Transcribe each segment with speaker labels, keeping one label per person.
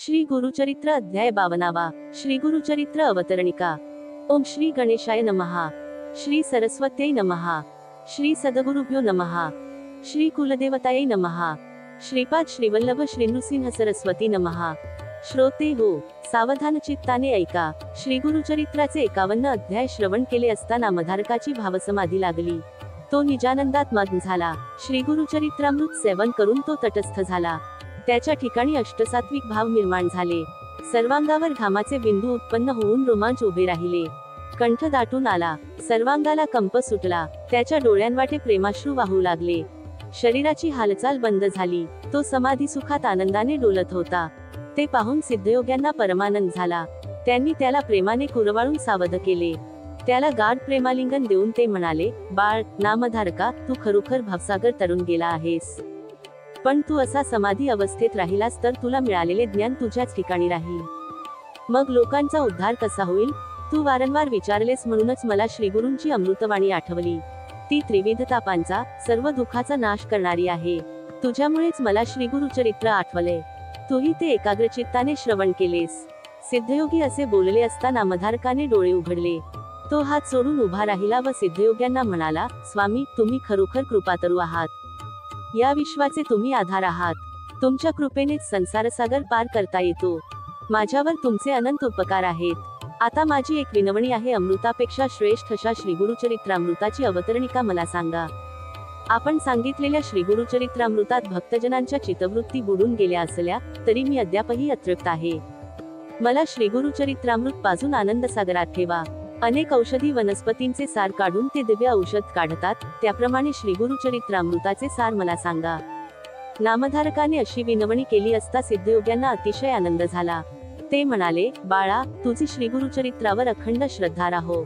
Speaker 1: श्री गुरुचरित्र अध्याय 52वा। श्री गुरुचरित्र अवतरणिका। ओम श्री गणेशाय नमः। श्री सरस्वत्यै नमः। श्री सद्गुरुभ्यो नमः। श्री कुलदेवतायै नमः। श्रीपाद श्रीवल्लभ श्री नृसिंह सरस्वती नमः। श्रोते हो, सावधान चित्ताने ऐका। श्री गुरुचरित्राचे 51 अध्याय श्रवण केले असता नामधारकाची भावसमाधी लागली। तो निजानंदात मग्न झाला। श्री गुरुचरित्रामृत सेवन करून तो तटस्थ झाला। त्याच्या ठिकाणी अष्टसात्विक भाव निर्माण झाले। सर्वांगावर घामाचे बिंदू उत्पन्न होऊन रोमांच उभे राहिले। कंठ दाटून आला। सर्वांगाला कंप सुटला। त्याच्या डोळ्यांवाटे प्रेमाश्रू वाहू लागले। शरीराची हालचाल बंद झाली। तो समाधी सुखात आनंदाने डोलत होता। ते पाहून सिद्धयोग्यांना परमानंद झाला। त्यांनी त्याला प्रेमाने कुरवाळून सावध केले। त्याला गाढ प्रेमालिंगन देऊन ते म्हणाले, बाळ, नामधारका, तू खरोखर भवसागर तरुण गेला आहेस। पण तू असा समाधी अवस्थेत राहिलास तर तुला मिळालेले ज्ञान तुझ्याच ठिकाणी राहील। मग लोकांचा उद्धार कसा होईल? तू वारंवार विचारलेस म्हणूनच मला श्रीगुरूंची अमृतवाणी आठवली। ती त्रिविध तापांचा, सर्व दुःखाचा नाश करणारी आहे। तुझ्यामुळेच मला श्रीगुरुचरित्र आठवले। तूही ते एकाग्रचित्ताने श्रवण केलेस। सिद्धयोगी असे बोलले असता नामधारकाने डोळे उघडले। तो हात सोडून उभा राहिला व सिद्धयोग्यांना म्हणाला, स्वामी, तुम्ही खरोखर कृपातरू आहात। या विश्वाचे तुम्ही आधार आहात। तुमच्या कृपेनेच संसारसागर पार करता येतो। माझ्यावर तुमचे अनंत उपकार आहेत। आता माझी एक विनवणी आहे। अमृतापेक्षा श्रेष्ठ अशा श्रीगुरुचरित्रामृताची अवतरणिका मला सांगा। आपण सांगितलेल्या श्रीगुरुचरित्रामृतात भक्तजनांच्या चित्तवृत्ती बुडून गेल्या असल्या तरी मी अद्यापही अतृप्त आहे। मला श्रीगुरुचरित्रामृत पाजून आनंद सागरात ठेवा। अनेक औषधी वनस्पतींचे सार काढून ते दिव्य औषध काढतात, त्याप्रमाणे श्रीगुरुचरित्रामृताचे सार मला सांगा। नामधारकाने अशी विनवणी केली असता सिद्धयोग्यांना अतिशय आनंद झाला। ते म्हणाले, बाळा, तुझी श्रीगुरुचरित्रावर अखंड श्रद्धा राहो।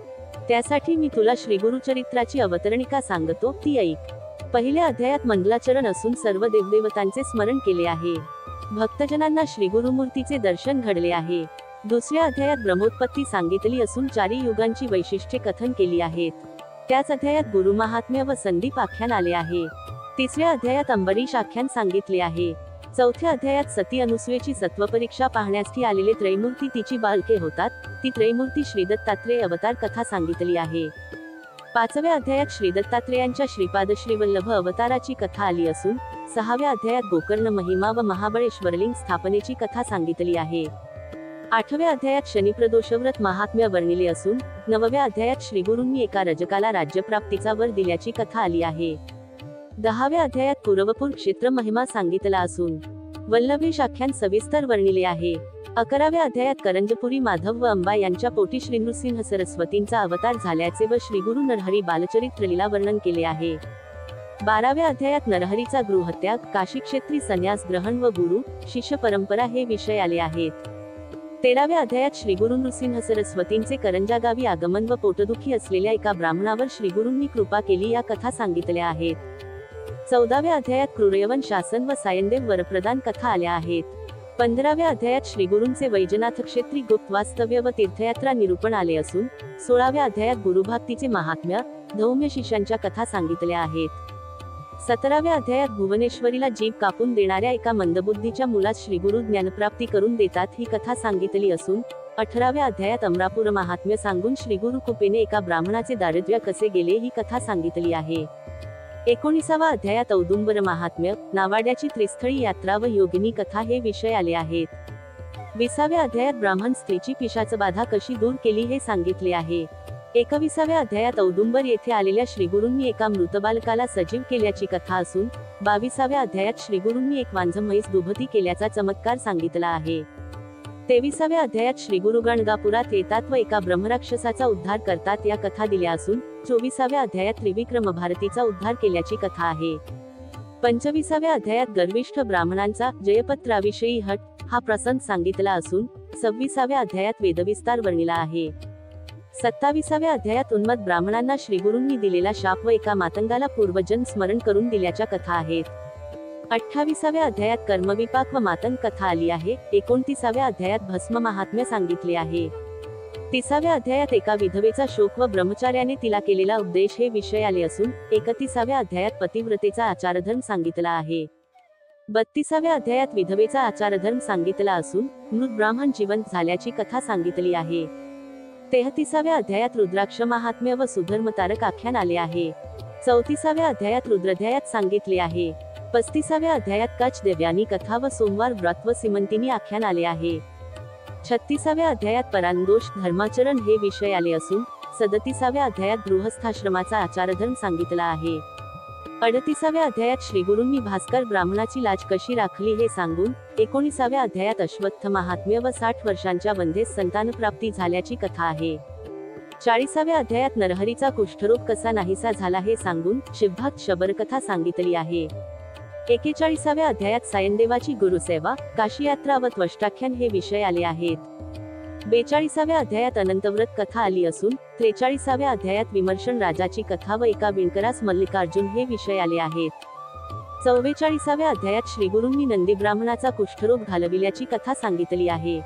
Speaker 1: त्यासाठी मी तुला श्रीगुरुचरित्राची अवतरणिका सांगतो, ती ऐक। पहिल्या अध्यायात मंगलाचरण असून सर्व देवदेवतांचे स्मरण केले आहे। भक्तजनांना श्रीगुरुमूर्तीचे दर्शन घडले आहे। दुसऱ्या अध्यायात ब्रह्मोत्पत्ती सांगितली असून चारी युगांची वैशिष्ट्ये कथन केली आहेत। त्याच अध्यायात गुरुमाहात्म्य व संदीप आख्यान आले आहे। तिसऱ्या अध्यायात अंबरीश आख्यान सांगितले आहे। चौथ्या अध्यायात सती अनुसूयेची सत्वपरीक्षा पाहण्यासाठी आलेले त्रैमूर्ती तिची बालके होतात। ती त्रैमूर्ती श्रीदत्तात्रेय अवतार कथा सांगितली आहे। पाचव्या अध्यायात श्रीदत्तात्रेयांच्या श्रीपाद श्रीवल्लभ अवताराची कथा आली असून सहाव्या अध्यायात गोकर्ण महिमा व महाबळेश्वरलिंग स्थापनेची कथा सांगितली आहे। आठव्या अध्यायात शनिप्रदोषव्रत महात्म्य वर्णिले असून नवव्या अध्यायात श्रीगुरूंनी एका रजकाला राज्यप्राप्तीचा वर दिल्याची कथा आली आहे। 10व्या अध्यायात पूर्वपूर क्षेत्र महिमा सांगितला असून वल्लभेश आख्यान सविस्तर वर्णिले आहे। 11व्या अध्यायात करंजपुरी माधव व अंबा यांच्या पोटी श्री नृसिंह सरस्वतींचा अवतार झाल्याचे व श्रीगुरु नरहरी बालचरित्र लीला वर्णन केले आहे। 12व्या अध्यायात नरहरीचा गृहत्याग, काशीक्षेत्री संन्यास ग्रहण व गुरु शिष्य परंपरा हे विषय आले आहेत। 13व्या अध्यायात श्रीगुरु नृसिंह सरस्वतींचे करंजा गावी आगमन व पोटदुखी असलेल्या एका ब्राह्मणावर श्रीगुरूंनी कृपा केली या कथा सांगितल्या आहेत। 14व्या अध्यायात क्रूरयवन शासन व सायनदेव वरप्रदान कथा आल्या आहेत। 15व्या अध्यायात श्रीगुरूंचे वैजनाथ क्षेत्री गुप्त वास्तव्य व तीर्थयात्रा निरूपण आले असून 16व्या अध्यायात गुरुभक्तीचे महात्म्य, धौम्य शिष्यांच्या कथा सांगितल्या आहेत। 17व्या अध्यायात भुवनेश्वरीला जीभ कापून देणाऱ्या एका मंदबुद्धीच्या मुलास श्रीगुरु ज्ञानप्राप्ती करून देतात ही कथा सांगितली असून 18व्या अध्यायात अमरापूर महात्म्य सांगून श्रीगुरु कृपेने एका ब्राह्मणाचे दारिद्र्य कसे गेले ही कथा सांगितली आहे। 19व्या अध्यायात औदुंबर महात्म्य, नावाड्याची त्रिस्थळी यात्रा व योगिनी कथा हे विषय आले आहेत। 20व्या अध्यायात ब्राह्मण स्त्रीची पिशाचबाधा कशी दूर केली हे सांगितले आहे। 21व्या अध्यायात औदुंबर येथे आलेल्या श्रीगुरूंनी एका मृत बालकाला सजीव केल्याची कथा असून 22व्या अध्यायात श्रीगुरूंनी एक वांझ म्हैस दुभती केल्याचा चमत्कार सांगितला आहे। 23व्या अध्यायात श्रीगुरु गणगापुरात येतात व एका ब्रह्मराक्षसाचा उद्धार करतात या कथा दिल्या असून 24व्या अध्यायात त्रिविक्रम भारतीचा उद्धार केल्याची कथा आहे। 25व्या अध्यायात गर्विष्ठ ब्राह्मणांचा जयपत्राविषयी हट हा प्रसंग सांगितला असून 26व्या अध्यायात वेदविस्तार वर्णिला आहे। 27व्या अध्यायात उन्मत्त ब्राह्मणांना श्रीगुरूंनी दिलेला शाप व एका मातंगाला पूर्वजन्म स्मरण करून दिल्याच्या कथा आहेत। 28व्या अध्यायात कर्मविपाक व मातंग कथा आली आहे। 29व्या अध्यायात भस्म महात्म्य सांगितले आहे। 30व्या अध्यायात एका विधवेचा शोक व ब्रह्मचार्याने तिला केलेला उपदेश हे विषय आले असून 31व्या अध्यायात पतिव्रतेचा आचारधर्म सांगितला आहे। 32व्या अध्यायात विधवेचा आचारधर्म सांगितला असून मृत ब्राह्मण जिवंत झाल्याची कथा सांगितली आहे. 33व्या अध्यायात रुद्राक्ष महात्म्य व सुधर्मतारक आख्यान आले आहे. 34व्या अध्यायात रुद्राध्यायात सांगितले आहे. 35व्या अध्यायात कच्छ देव्यानी कथा व सोमवार व्रत व सीमंतिनी आख्यान आले आहे. 36व्या अध्यायात परांदोष धर्माचरण हे विषय आले असून 37व्या अध्यायात गृहस्थाश्रमाचा आचारधर्म सांगितला आहे. 38व्या अध्यायात श्रीगुरूंनी भास्कर ब्राह्मणाची लाज कशी राखली हे सांगून 19व्या अध्यायात अश्वत्थ महात्म्य व 60 वर्षांच्या वंध्येस संतानप्राप्ती झाल्याची कथा आहे. 40व्या अध्यायात नरहरीचा कुष्ठरोग कसा नाहीसा झाला हे सांगून शिवभक्त शबरकथा सांगितली आहे. 41व्या अध्यायात सायनदेवाची गुरुसेवा, काशीयात्रा व त्वष्टाख्यान हे विषय आले आहेत. 42व्या अध्यायात अनंतव्रत कथा आली असून 43व्या अध्यायात विमर्शन राजाची कथा व एका विणकरास मल्लिकार्जुन हे विषय आले आहेत. 44व्या अध्यायात श्रीगुरूंनी नंदी ब्राह्मणाचा कुष्ठरोग घालविल्याची कथा सांगितली आहे.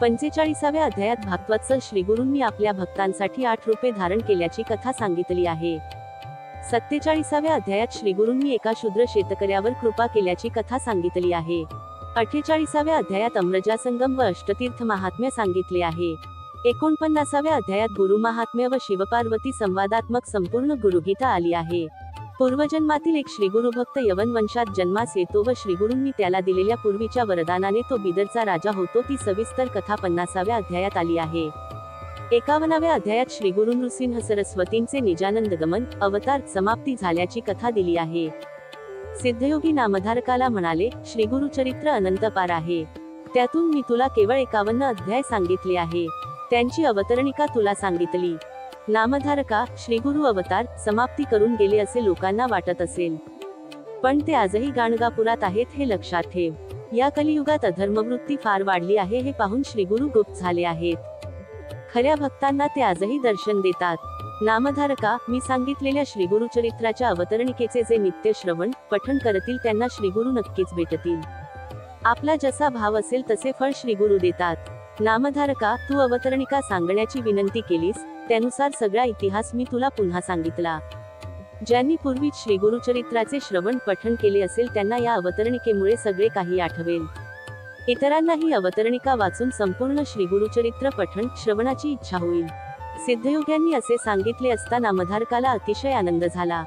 Speaker 1: 45व्या अध्यायात भक्तवत्सल श्रीगुरूंनी आपल्या भक्तांसाठी 8 रूपे धारण केल्याची कथा सांगितली आहे. 47व्या अध्यायात श्रीगुरूंनी एका शूद्र शेतकऱ्यावर कृपा केल्याची कथा सांगितली आहे. 48व्या अध्यायात अमृजा संगम व अष्टतीर्थ महात्म्य सांगितले आहे. 49व्या अध्यायात गुरु महात्म्य व शिवपार्वती संवादात्मक संपूर्ण गुरुगीता आली आहे. पूर्वजन्मातील एक श्रीगुरु भक्त यवन वंशात जन्मास येतो व श्रीगुरूंनी त्याला दिलेल्या पूर्वीच्या वरदानाने तो बिदरचा राजा होतो. ती सविस्तर कथा 50व्या अध्यायात आली आहे. 51व्या अध्यायात श्रीगुरू नृसिंह सरस्वतींचे निजानंद गमन अवतार समाप्ती झाल्याची कथा दिली आहे. सिद्धयोगी नामधारकाला म्हणाले, श्रीगुरु चरित्र अनंतपार आहे. त्यातून मी तुला केवळ 51 अध्याय सांगितले आहे. त्यांची अवतरणिका तुला सांगितली. नामधारका, श्रीगुरु अवतार समाप्ती करून गेले असे लोकांना वाटत असेल, पण ते आजही गाणगापुरात आहेत हे लक्षात ठेव. या कलियुगात अधर्मवृत्ती फार वाढली आहे हे पाहून श्रीगुरु गुप्त झाले आहेत. खऱ्या भक्तांना ते आजही दर्शन देतात. नामधारका, मी सांगितलेल्या श्रीगुरु चरित्राच्या अवतरणिकेचे जे नित्य श्रवण पठण करतील त्यांना श्रीगुरु नक्कीच भेटतील. आपला जसा भाव असेल तसे फळ श्रीगुरु देतात. नामधारका, तू अवतरणिका सांगण्याची विनंती केलीस, त्यानुसार सगळा इतिहास मी तुला पुन्हा सांगितला. ज्यांनी पूर्वीच श्रीगुरु चरित्राचे श्रवण पठण केले असेल त्यांना या अवतरणिकेमुळे सगळे काही आठवेल. इतरांनाही अवतरणिका वाचून संपूर्ण श्रीगुरु चरित्र पठण श्रवणाची इच्छा होईल. सिद्धयोग्यांनी असे सांगितले असता नामधारकाला अतिशय आनंद झाला.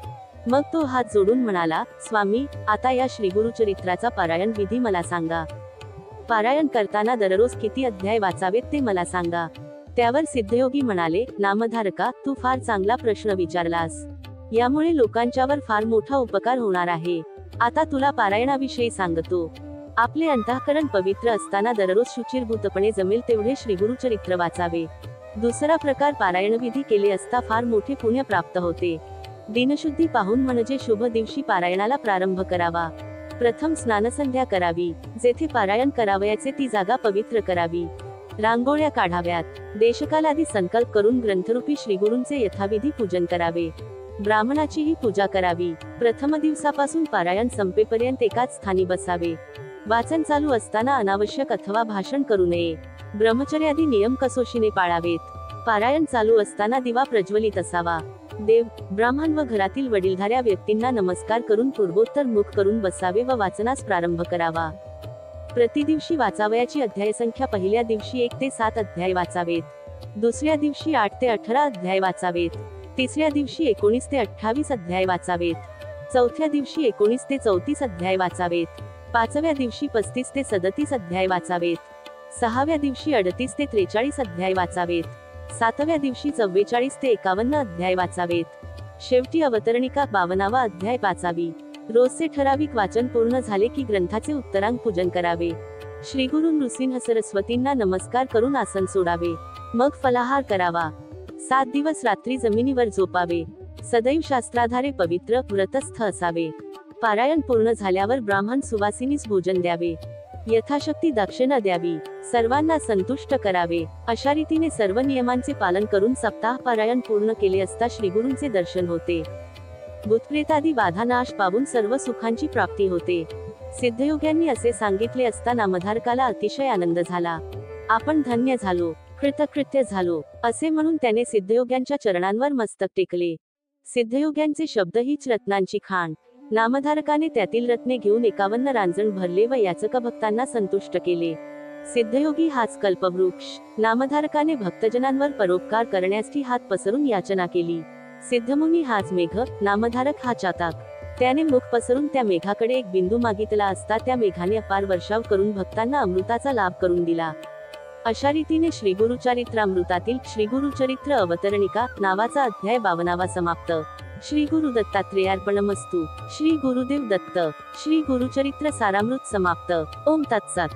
Speaker 1: मग तो हात जोडून म्हणाला, स्वामी, आता या श्रीगुरु चरित्राचा पारायण विधी मला सांगा. पारायण करताना दररोज किती अध्याय वाचावेत ते मला सांगा. त्यावर सिद्धयोगी म्हणाले, नामधारका, तू फार चांगला प्रश्न विचारलास. यामुळे लोकांच्यावर फार मोठा उपकार होणार आहे. आता तुला पारायणाविषयी सांगतो. आपले अंतःकरण पवित्र असताना दररोज शुचिर्भूतपणे जमेल तेवढे श्रीगुरु चरित्र वाचावे. दुसरा प्रकार, पारायणविधी केले असता फार मोठे पुण्य प्राप्त होते. दिनशुद्धी पाहून म्हणजे शुभ दिवशी पारायणाला प्रारंभ करावा. प्रथम स्नानसंध्या करावी. जेथे पारायण करावयाचे ती जागा पवित्र करावी. रांगोळ्या काढाव्यात. देशकालादी संकल्प करून ग्रंथरूपी श्रीगुरूंचे यथाविधी पूजन करावे. ब्राह्मणाचीही पूजा करावी. प्रथम दिवसापासून पारायण संपेपर्यंत एकाच स्थानी बसावे. वाचन चालू असताना अनावश्यक अथवा भाषण करू नये. ब्रह्मचर्यादी नियम कसोशीने पाळावेत. पारायण चालू असताना दिवा प्रज्वलित असावा. देव, ब्राह्मण व घरातील वडीलधाऱ्या व्यक्तींना नमस्कार करून पूर्वोत्तर मुख करून बसावे व वाचनास प्रारंभ करावा. प्रतिदिवशी वाचावयाची अध्यायसंख्या पहिल्या दिवशी 1 ते 7 अध्याय वाचावेत. दुसऱ्या दिवशी 8 ते 18 अध्याय वाचावेत. तिसऱ्या दिवशी 19 ते 28 अध्याय वाचावेत. चौथ्या दिवशी 19 ते 34 अध्याय वाचावेत. पाचव्या दिवशी 35 ते 37 अध्याय वाचावेत. सहाव्या दिवशी 38 ते 43 अध्याय वाचावेत. सातव्या दिवशी 44 ते 51 अध्याय वाचावेत. शेवटी अवतरणिका 52वा अध्याय वाचावी. रोजचे ठराविक वाचन पूर्ण झाले की ग्रंथाचे उत्तरांग पूजन करावे. श्रीगुरू नृसिंह सरस्वतींना नमस्कार करून आसन सोडावे. मग फलाहार करावा. 7 दिवस रात्री जमिनीवर झोपावे. सदैव शास्त्राधारे पवित्र व्रतस्थ असावे. पारायण पूर्ण झाल्यावर ब्राह्मण सुवासिनीस भोजन द्यावे. यथाशक्ती दक्षिणा द्यावी. सर्वांना संतुष्ट करावे. अशा रीतीने सर्व नियमांचे पालन करून सप्ताह पारायण पूर्ण केले असता श्रीगुरूंचे दर्शन होते. भूतप्रेतादी बाधा नाश पावून सर्व सुखांची प्राप्ती होते. सिद्धयोग्यांनी असे सांगितले असता नामधारकाला अतिशय आनंद झाला. आपण धन्य झालो, कृतकृत्य झालो असे म्हणून त्याने सिद्धयोग्यांच्या चरणांवर मस्तक टेकले. सिद्धयोग्यांचे शब्द हीच रत्नांची खाण. नामधारकाने त्यातील रत्ने घेऊन 51 रांजण भरले व याचक भक्तांना संतुष्ट केले. सिद्धयोगी हाच कल्पवृक्ष. नामधारकाने भक्तजनांवर परोपकार करण्यासाठी हात पसरून याचना केली. सिद्धमुनी हाच मेघ, नामधारक हा चातक. त्याने मुख पसरून त्या मेघाकडे एक बिंदू मागितला असता त्या मेघाने अपार वर्षाव करून भक्तांना अमृताचा लाभ करून दिला. अशा रीतीने श्रीगुरुचरित्रामृतातील श्रीगुरुचरित्र अवतरणिका नावाचा अध्याय 52 समाप्त. श्री गुरु दत्तात्रेयार्पणमस्तु. श्री गुरुदेव दत्त. श्री गुरुचरित्र सारामृत समाप्त. ओम तत्सत.